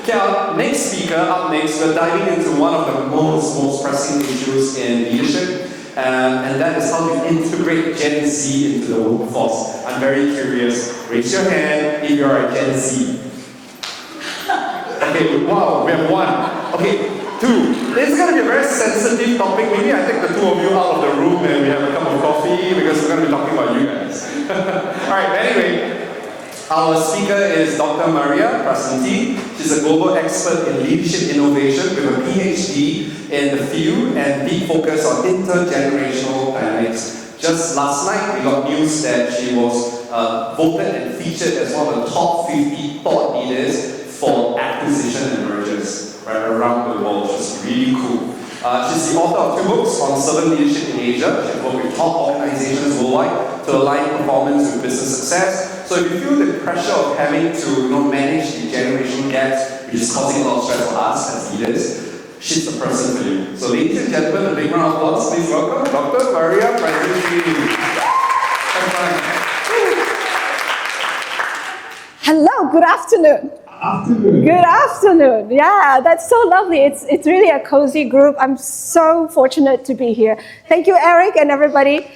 Okay, our next speaker, up next, we're diving into one of the most pressing issues in leadership, and that is how to integrate Gen Z into the workforce. I'm very curious. Raise your hand if you're a Gen Z. Okay, wow, we have one. Okay, two. This is going to be a very sensitive topic. Maybe I take the two of you out of the room and we have a cup of coffee because we're going to be talking about you guys. Alright, anyway, our speaker is Dr. Maria Prasanthi. She's a global expert in leadership innovation with a PhD in the field and deep focus on intergenerational dynamics. Just last night, we got news that she was voted and featured as one of the top 50 thought leaders for acquisition and mergers right around the world, which is really cool. She's the author of 2 books on servant leadership in Asia. She's worked with top organizations worldwide to align performance with business success. So if you feel the pressure of having to manage the generation gaps, which is causing a lot of stress for us as leaders, she's the person for you. So ladies and gentlemen, a big round of applause. Please welcome Dr. Maria Prasanthi. Hello, good afternoon. Afternoon. Good afternoon. Yeah, that's so lovely. It's really a cozy group. I'm so fortunate to be here. Thank you, Eric, and everybody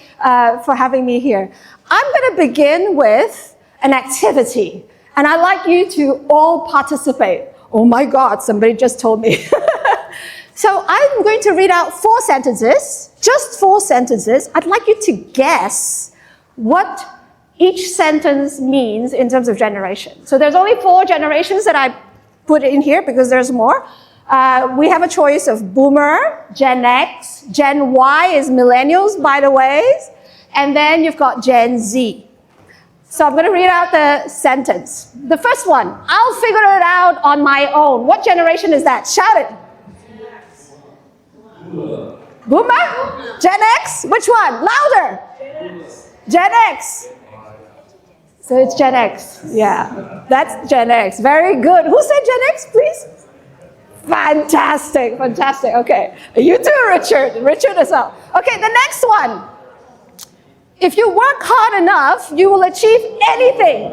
for having me here. I'm going to begin with an activity, and I'd like you to all participate. Oh my God, somebody just told me. So I'm going to read out 4 sentences, just 4 sentences. I'd like you to guess what each sentence means in terms of generation. So there's only 4 generations that I put in here because there's more. We have a choice of Boomer, Gen X, Gen Y is millennials, by the way, and then you've got Gen Z. So I'm going to read out the sentence. The first one, I'll figure it out on my own. What generation is that? Shout it. Boomer? Gen X? Which one? Louder. Gen X. So it's Gen X. Yeah, that's Gen X. Very good. Who said Gen X, please? Fantastic, fantastic. Okay. You too, Richard. Richard as well. Okay, the next one. If you work hard enough, you will achieve anything.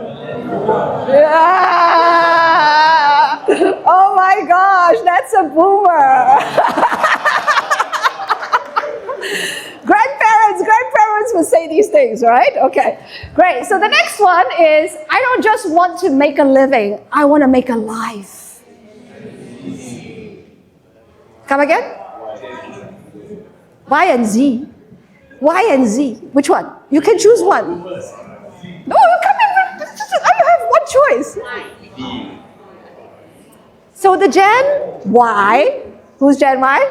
Yeah. Oh my gosh, that's a boomer. Grandparents would say these things, right? Okay, great. So the next one is, I don't just want to make a living, I want to make a life. Come again? Y and Z. Y and Z. Which one? You can choose one. No, you come in. You have one choice. So the Gen Y, who's Gen Y?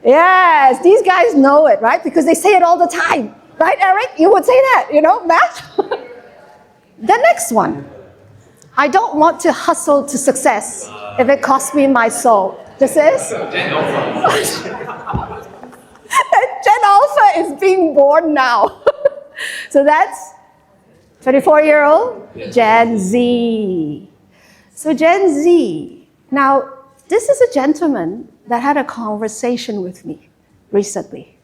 Yes, these guys know it, right? Because they say it all the time. Right, Eric? You would say that, Matt? The next one. I don't want to hustle to success if it costs me my soul. This is? Gen Alpha. Gen Alpha is being born now. So that's 24-year-old Gen Z. So Gen Z. Now, this is a gentleman that had a conversation with me recently.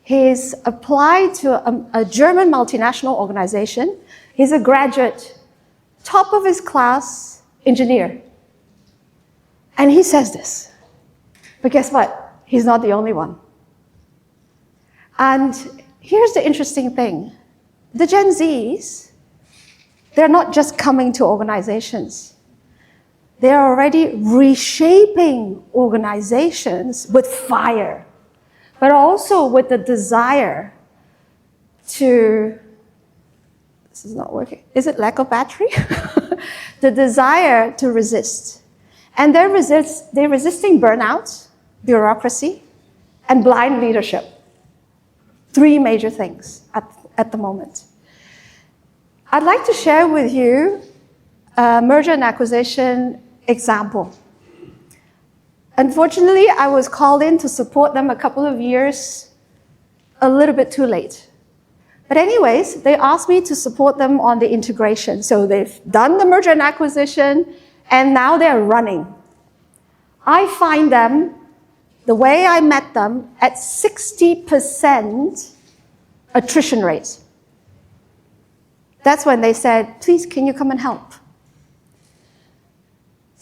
He's applied to a German multinational organization. He's a graduate, top of his class engineer. And he says this. But guess what? He's not the only one. And here's the interesting thing. The Gen Zs, they're not just coming to organizations. They're already reshaping organizations with fire, but also with the desire to, this is not working. Is it lack of battery? The desire to resist. And they're resisting burnout, bureaucracy, and blind leadership. 3 major things at the moment. I'd like to share with you a merger and acquisition example. Unfortunately, I was called in to support them a couple of years a little bit too late. But anyways, they asked me to support them on the integration. So they've done the merger and acquisition, and now they're running. I find them, the way I met them, at 60% attrition rate. That's when they said, please, can you come and help?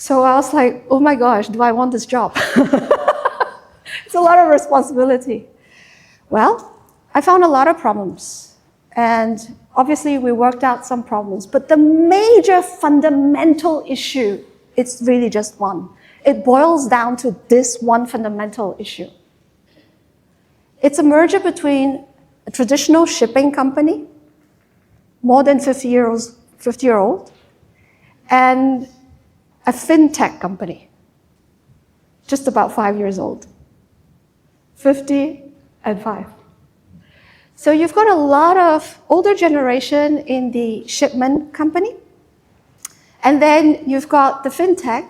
So I was like, oh my gosh, do I want this job? It's a lot of responsibility. Well, I found a lot of problems. And obviously we worked out some problems. But the major fundamental issue, it's really just one. It boils down to this one fundamental issue. It's a merger between a traditional shipping company, more than 50-year-old, and a fintech company, just about 5 years old. 50 and 5. So you've got a lot of older generation in the shipment company, and then you've got the fintech,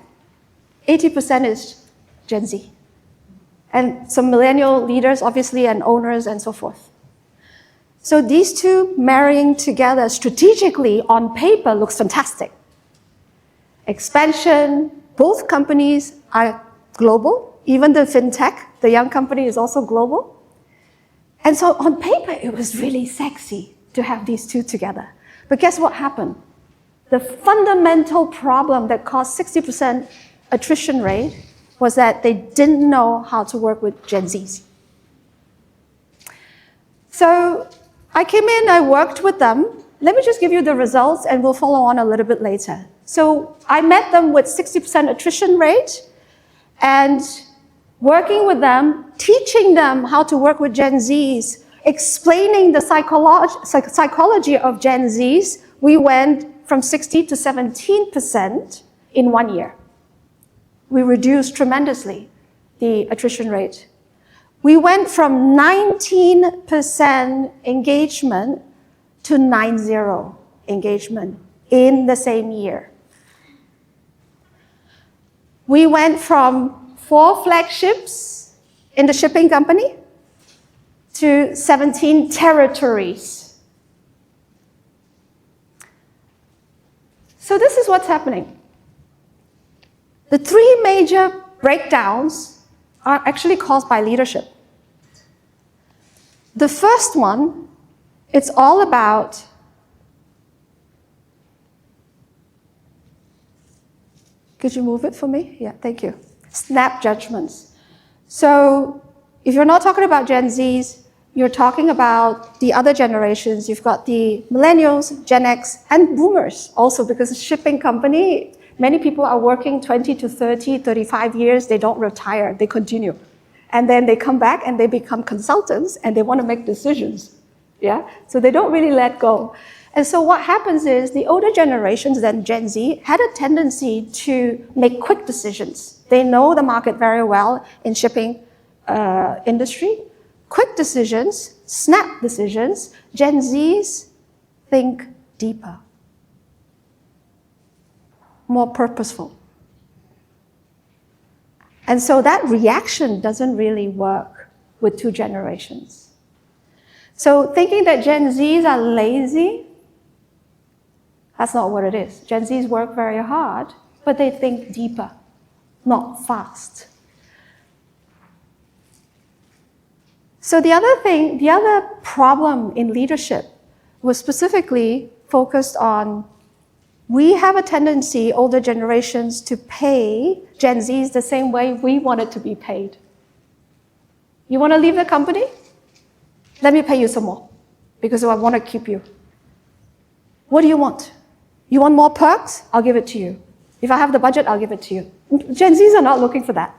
80% is Gen Z. And some millennial leaders, obviously, and owners, and so forth. So these two marrying together strategically on paper looks fantastic. Expansion, both companies are global. Even the fintech, the young company, is also global. And so on paper, it was really sexy to have these two together. But guess what happened? The fundamental problem that caused 60% attrition rate was that they didn't know how to work with Gen Zs. So I came in, I worked with them. Let me just give you the results and we'll follow on a little bit later. So I met them with 60% attrition rate and working with them, teaching them how to work with Gen Zs, explaining the psychology of Gen Zs, we went from 60 to 17% in 1 year. We reduced tremendously the attrition rate. We went from 19% engagement to 90% engagement in the same year. We went from 4 flagships in the shipping company to 17 territories. So this is what's happening. The 3 major breakdowns are actually caused by leadership. The first one, it's all about could you move it for me? Yeah, thank you. Snap judgments. So if you're not talking about Gen Zs, you're talking about the other generations. You've got the millennials, Gen X, and boomers also, because a shipping company, many people are working 20 to 30, 35 years. They don't retire. They continue. And then they come back and they become consultants and they want to make decisions. Yeah? So they don't really let go. And so what happens is the older generations than Gen Z had a tendency to make quick decisions. They know the market very well in shipping industry. Quick decisions, snap decisions. Gen Zs think deeper, more purposeful. And so that reaction doesn't really work with 2 generations. So thinking that Gen Zs are lazy, that's not what it is. Gen Zs work very hard, but they think deeper, not fast. So the other problem in leadership was specifically focused on we have a tendency, older generations, to pay Gen Zs the same way we wanted to be paid. You want to leave the company? Let me pay you some more because I want to keep you. What do you want? You want more perks? I'll give it to you. If I have the budget, I'll give it to you. Gen Zs are not looking for that.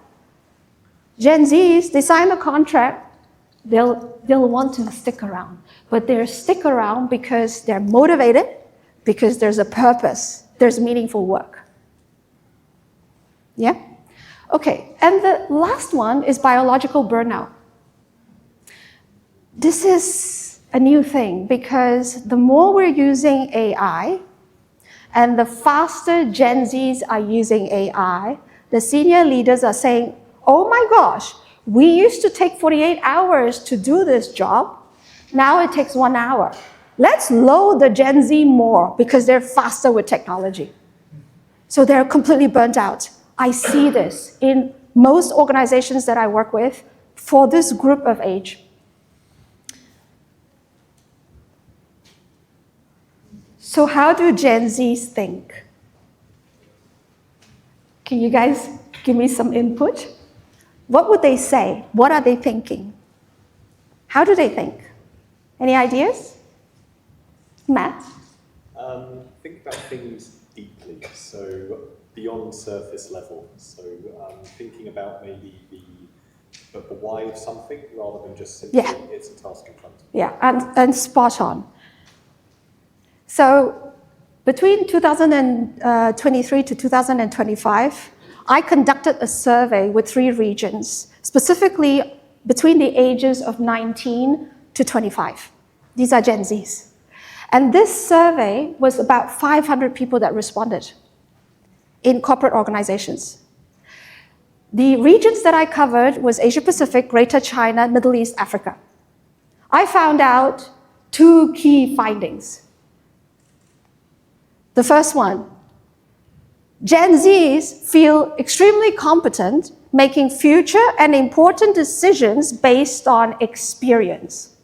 Gen Zs, they sign a contract, they'll want to stick around. But they'll stick around because they're motivated, because there's a purpose, there's meaningful work. Yeah? Okay, and the last one is biological burnout. This is a new thing because the more we're using AI, and the faster Gen Zs are using AI, the senior leaders are saying, oh my gosh, we used to take 48 hours to do this job, now it takes 1 hour. Let's load the Gen Z more because they're faster with technology. So they're completely burnt out. I see this in most organizations that I work with for this group of age. So how do Gen Zs think? Can you guys give me some input? What would they say? What are they thinking? How do they think? Any ideas? Matt? Think about things deeply, so beyond surface level. So thinking about maybe the why of something rather than just simply it's a task in front of you. Yeah, and spot on. So between 2023 to 2025, I conducted a survey with 3 regions, specifically between the ages of 19 to 25. These are Gen Zs. And this survey was about 500 people that responded in corporate organizations. The regions that I covered was Asia Pacific, Greater China, Middle East, Africa. I found out 2 key findings. The first one, Gen Zs feel extremely competent making future and important decisions based on experience.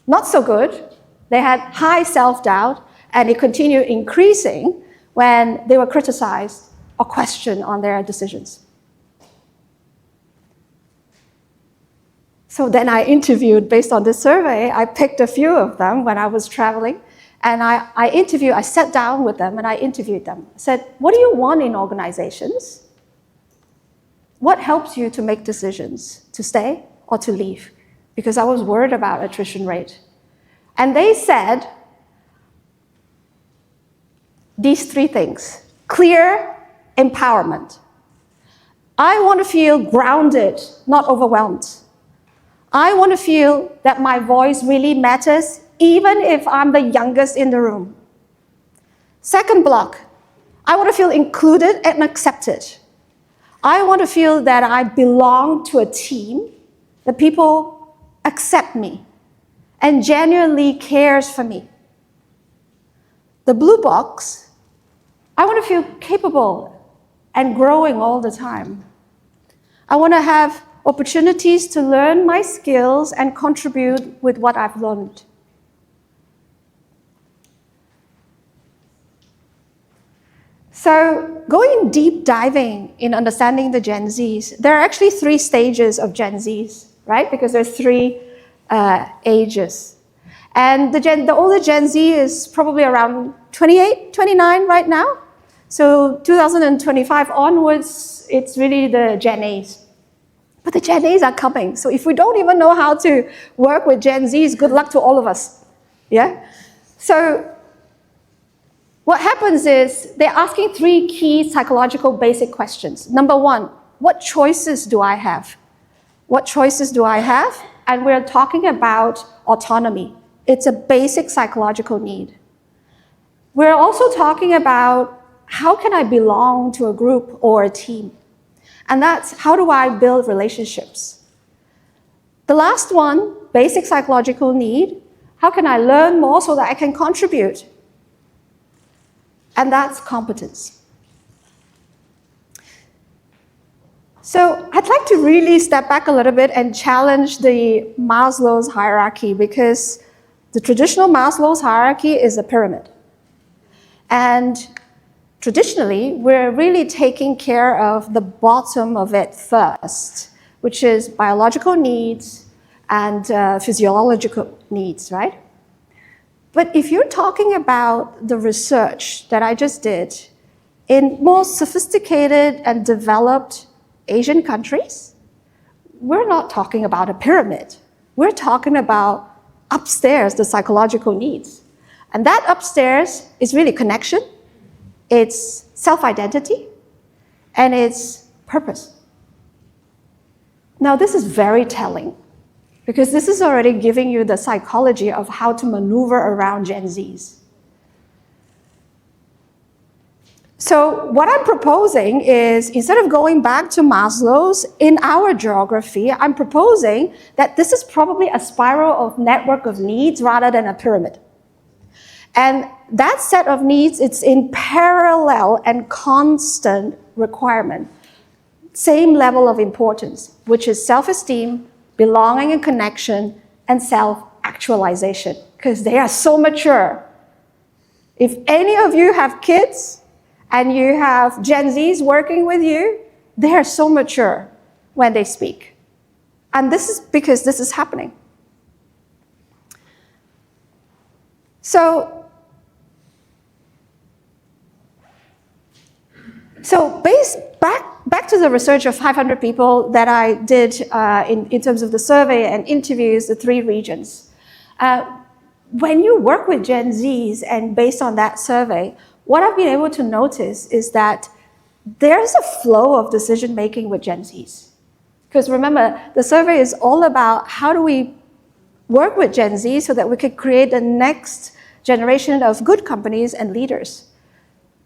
Not so good. They had high self-doubt, and it continued increasing when they were criticized or questioned on their decisions. So then I interviewed, based on this survey, I picked a few of them when I was traveling, and I sat down with them and I interviewed them. I said, what do you want in organizations? What helps you to make decisions, to stay or to leave? Because I was worried about attrition rate. And they said these 3 things. Clear empowerment. I want to feel grounded, not overwhelmed. I want to feel that my voice really matters, even if I'm the youngest in the room. Second block, I want to feel included and accepted. I want to feel that I belong to a team, that people accept me and genuinely cares for me. The blue box, I want to feel capable and growing all the time. I want to have opportunities to learn my skills and contribute with what I've learned. So going deep diving in understanding the Gen Zs, there are actually 3 stages of Gen Zs, right? Because there's 3 ages. And the older Gen Z is probably around 28, 29 right now. So 2025 onwards, it's really the Gen As. But the Gen As are coming. So if we don't even know how to work with Gen Zs, good luck to all of us. Yeah? So what happens is they're asking 3 key psychological basic questions. Number 1, what choices do I have? What choices do I have? And we're talking about autonomy. It's a basic psychological need. We're also talking about how can I belong to a group or a team? And that's how do I build relationships? The last one, basic psychological need, how can I learn more so that I can contribute? And that's competence. So I'd like to really step back a little bit and challenge the Maslow's hierarchy, because the traditional Maslow's hierarchy is a pyramid. And traditionally, we're really taking care of the bottom of it first, which is biological needs and physiological needs, right? But if you're talking about the research that I just did in more sophisticated and developed Asian countries, we're not talking about a pyramid. We're talking about upstairs, the psychological needs. And that upstairs is really connection, it's self-identity, and it's purpose. Now, this is very telling, because this is already giving you the psychology of how to maneuver around Gen Zs. So what I'm proposing is, instead of going back to Maslow's, in our geography, I'm proposing that this is probably a spiral of network of needs rather than a pyramid. And that set of needs, it's in parallel and constant requirement. Same level of importance, which is self-esteem, belonging and connection, and self-actualization, because they are so mature. If any of you have kids, and you have Gen Zs working with you, they are so mature when they speak. And this is because this is happening. So back to the research of 500 people that I did in terms of the survey and interviews, the 3 regions. When you work with Gen Zs and based on that survey, what I've been able to notice is that there's a flow of decision making with Gen Zs. Because remember, the survey is all about how do we work with Gen Z so that we can create the next generation of good companies and leaders.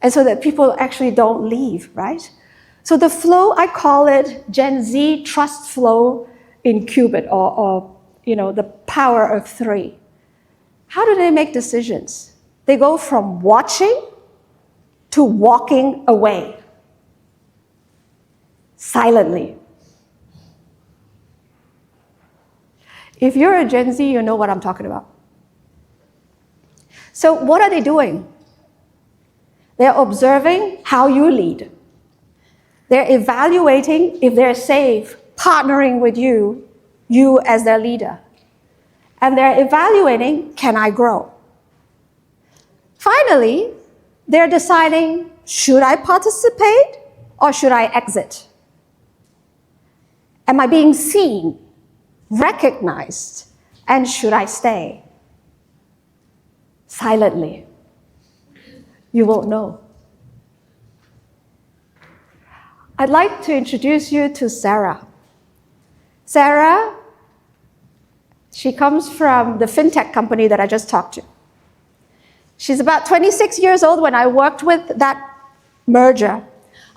And so that people actually don't leave, right? So the flow, I call it Gen Z trust flow in qubit, or the power of 3. How do they make decisions? They go from watching to walking away. Silently. If you're a Gen Z, you know what I'm talking about. So what are they doing? They're observing how you lead. They're evaluating if they're safe partnering with you as their leader. And they're evaluating, can I grow? Finally, they're deciding, should I participate or should I exit? Am I being seen, recognized, and should I stay? Silently. You won't know. I'd like to introduce you to Sarah. Sarah, she comes from the fintech company that I just talked to. She's about 26 years old when I worked with that merger.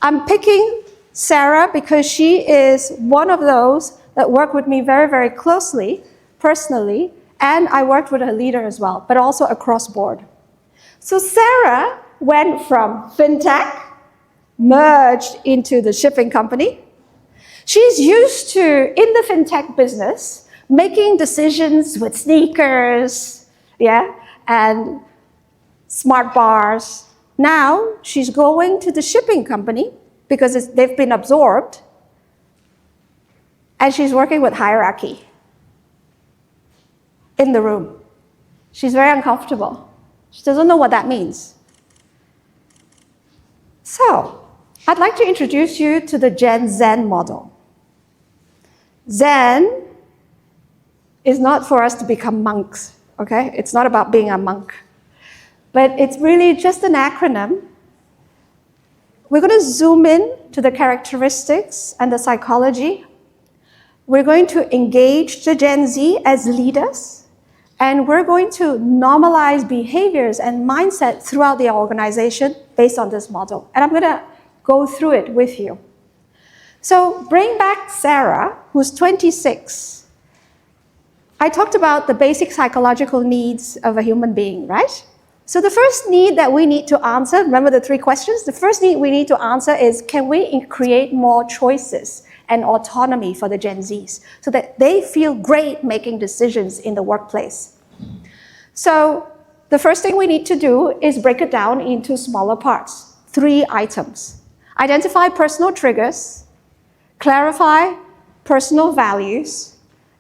I'm picking Sarah because she is one of those that work with me very, very closely, personally, and I worked with her leader as well, but also across board. So Sarah went from fintech, merged into the shipping company. She's used to, in the fintech business, making decisions with sneakers, and smart bars. Now she's going to the shipping company because they've been absorbed, and she's working with hierarchy in the room. She's very uncomfortable. She doesn't know what that means. So, I'd like to introduce you to the Gen Zen model. Zen is not for us to become monks, okay? It's not about being a monk. But it's really just an acronym. We're going to zoom in to the characteristics and the psychology. We're going to engage the Gen Z as leaders, and we're going to normalize behaviors and mindset throughout the organization based on this model. And I'm going to go through it with you. So bring back Sarah, who's 26. I talked about the basic psychological needs of a human being, right? So the first need that we need to answer, remember the 3 questions? The first need we need to answer is, can we create more choices and autonomy for the Gen Zs so that they feel great making decisions in the workplace? So the first thing we need to do is break it down into smaller parts, 3 items. Identify personal triggers, clarify personal values,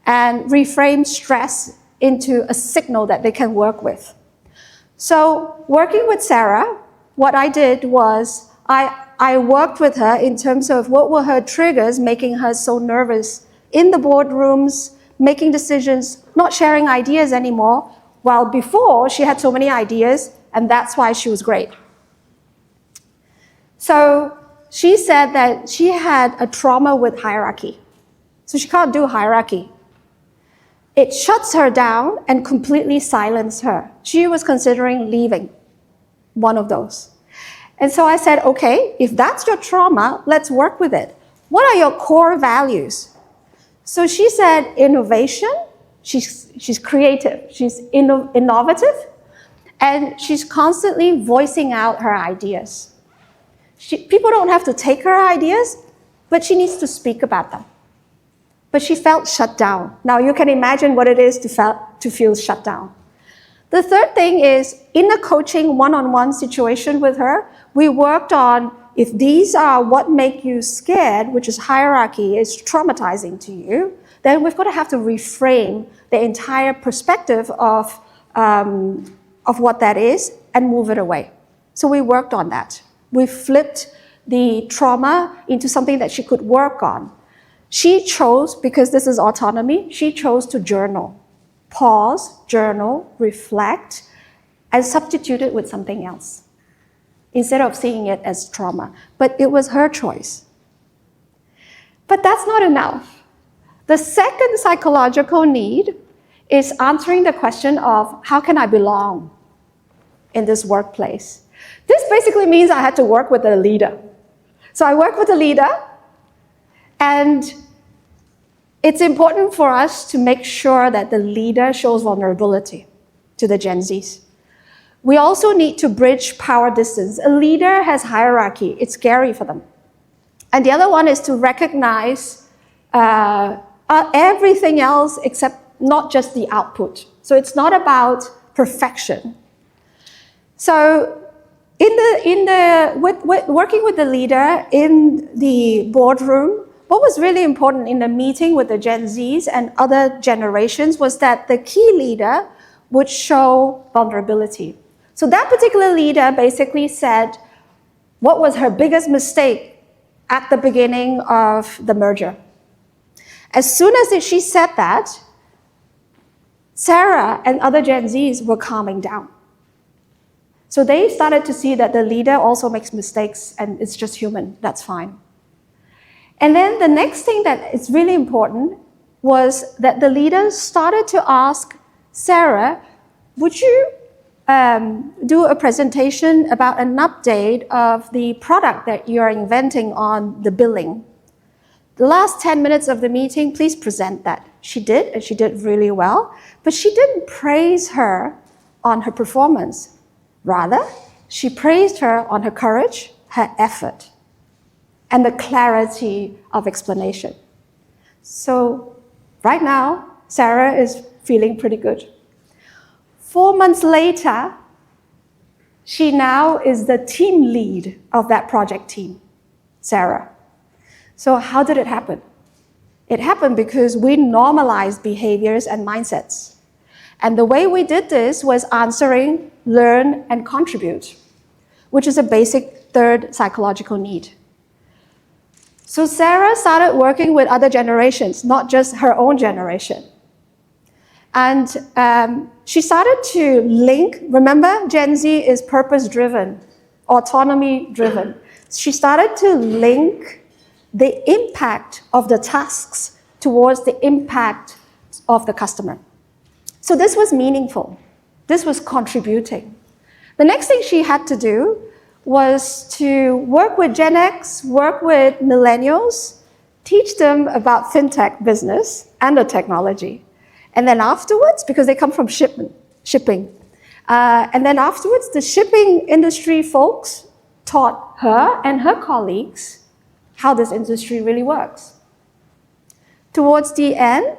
and reframe stress into a signal that they can work with. So working with Sarah, what I did was I worked with her in terms of what were her triggers making her so nervous in the boardrooms, making decisions, not sharing ideas anymore, while before she had so many ideas, and that's why she was great. So she said that she had a trauma with hierarchy. So she can't do hierarchy. It shuts her down and completely silences her. She was considering leaving, one of those. And so I said, okay, if that's your trauma, let's work with it. What are your core values? So she said innovation, she's creative, she's innovative, and she's constantly voicing out her ideas. People don't have to take her ideas, but she needs to speak about them. But she felt shut down. Now you can imagine what it is to feel shut down. The third thing is, in a coaching one-on-one situation with her, we worked on if these are what make you scared, which is hierarchy, is traumatizing to you, then we've got to have to reframe the entire perspective of what that is and move it away. So we worked on that. We flipped the trauma into something that she could work on. She chose, because this is autonomy, she chose to journal. Pause, journal, reflect, and substitute it with something else, instead of seeing it as trauma. But it was her choice. But that's not enough. The second psychological need is answering the question of, how can I belong in this workplace? This basically means I had to work with a leader. So I worked with a leader, and it's important for us to make sure that the leader shows vulnerability to the Gen Zs. We also need to bridge power distance. A leader has hierarchy. It's scary for them. And the other one is to recognize everything else except not just the output. So it's not about perfection. So working with the leader in the boardroom, what was really important in the meeting with the Gen Zs and other generations was that the key leader would show vulnerability. So that particular leader basically said what was her biggest mistake at the beginning of the merger. As soon as she said that, Sarah and other Gen Zs were calming down. So they started to see that the leader also makes mistakes and it's just human, that's fine. And then the next thing that is really important was that the leader started to ask Sarah, would you do a presentation about an update of the product that you're inventing on the billing? The last 10 minutes of the meeting, please present that. She did, and she did really well, but she didn't praise her on her performance. Rather, she praised her on her courage, her effort, and the clarity of explanation. So right now, Sarah is feeling pretty good. 4 months later, she now is the team lead of that project team, Sarah. So how did it happen? It happened because we normalized behaviors and mindsets. And the way we did this was answering, learn, and contribute, which is a basic third psychological need. So Sarah started working with other generations, not just her own generation. And she started to link, remember, Gen Z is purpose-driven, autonomy-driven. She started to link the impact of the tasks towards the impact of the customer. So this was meaningful. This was contributing. The next thing she had to do was to work with Gen X, work with millennials, teach them about fintech business and the technology. And then afterwards, because they come from shipping, and then afterwards, the shipping industry folks taught her and her colleagues how this industry really works. Towards the end,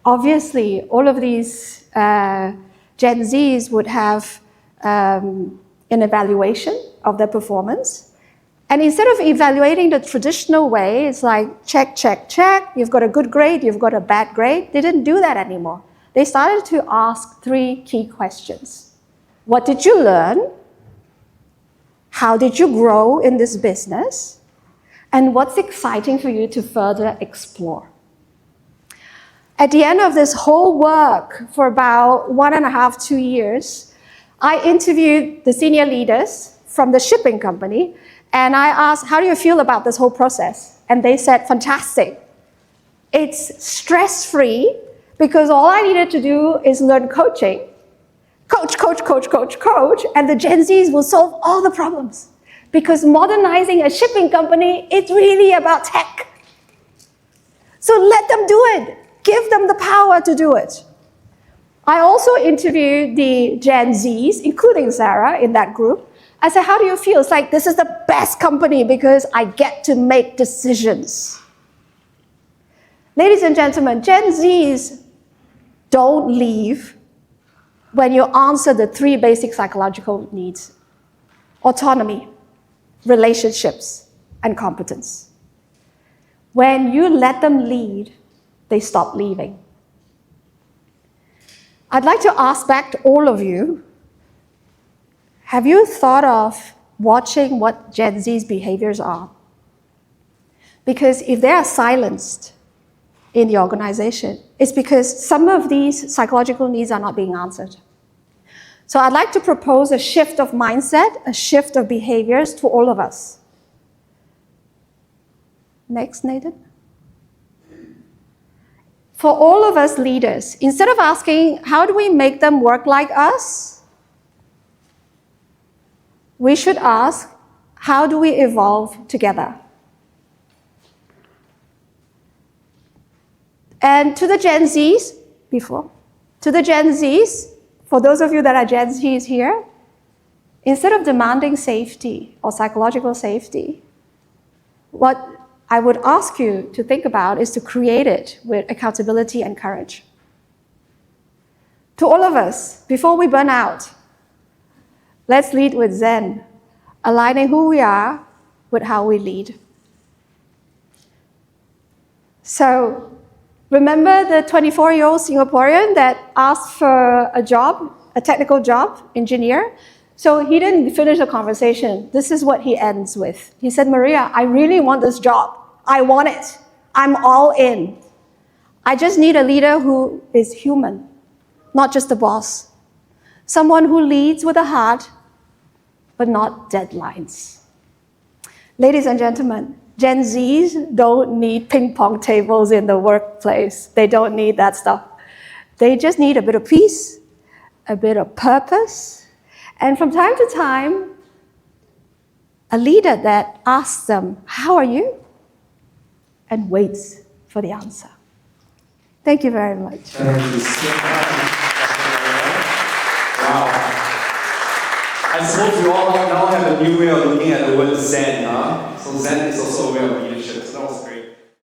obviously, all of these Gen Zs would have an evaluation of their performance. And instead of evaluating the traditional way, it's like check, check, check, you've got a good grade, you've got a bad grade. They didn't do that anymore. They started to ask 3 key questions. What did you learn? How did you grow in this business? And what's exciting for you to further explore? At the end of this whole work for about 1.5, 2 years, I interviewed the senior leaders from the shipping company, and I asked, how do you feel about this whole process? And they said, fantastic. It's stress-free because all I needed to do is learn coaching. Coach, coach, coach, coach, coach, and the Gen Zs will solve all the problems. Because modernizing a shipping company, it's really about tech. So let them do it. Give them the power to do it. I also interviewed the Gen Zs, including Sarah, in that group. I said, how do you feel? It's like, this is the best company because I get to make decisions. Ladies and gentlemen, Gen Zs don't leave when you answer the 3 basic psychological needs: autonomy, relationships, and competence. When you let them lead, they stop leaving. I'd like to ask back to all of you, have you thought of watching what Gen Z's behaviors are? Because if they are silenced in the organization, it's because some of these psychological needs are not being answered. So I'd like to propose a shift of mindset, a shift of behaviors to all of us. Next, Nathan. For all of us leaders, instead of asking, how do we make them work like us? We should ask, how do we evolve together? And to the Gen Zs, for those of you that are Gen Zs here, instead of demanding safety or psychological safety, what I would ask you to think about is to create it with accountability and courage. To all of us, before we burn out, let's lead with Zen, aligning who we are with how we lead. So, remember the 24-year-old Singaporean that asked for a job, a technical job, engineer? So he didn't finish the conversation. This is what he ends with. He said, Maria, I really want this job. I want it. I'm all in. I just need a leader who is human, not just a boss. Someone who leads with a heart, but not deadlines. Ladies and gentlemen, Gen Zs don't need ping pong tables in the workplace. They don't need that stuff. They just need a bit of peace, a bit of purpose, and from time to time, a leader that asks them, how are you? And waits for the answer. Thank you very much. Thank you so much. Wow. I suppose you all now have a new way of looking at the word Zen, huh? So Zen is also a way of leadership. So that was great.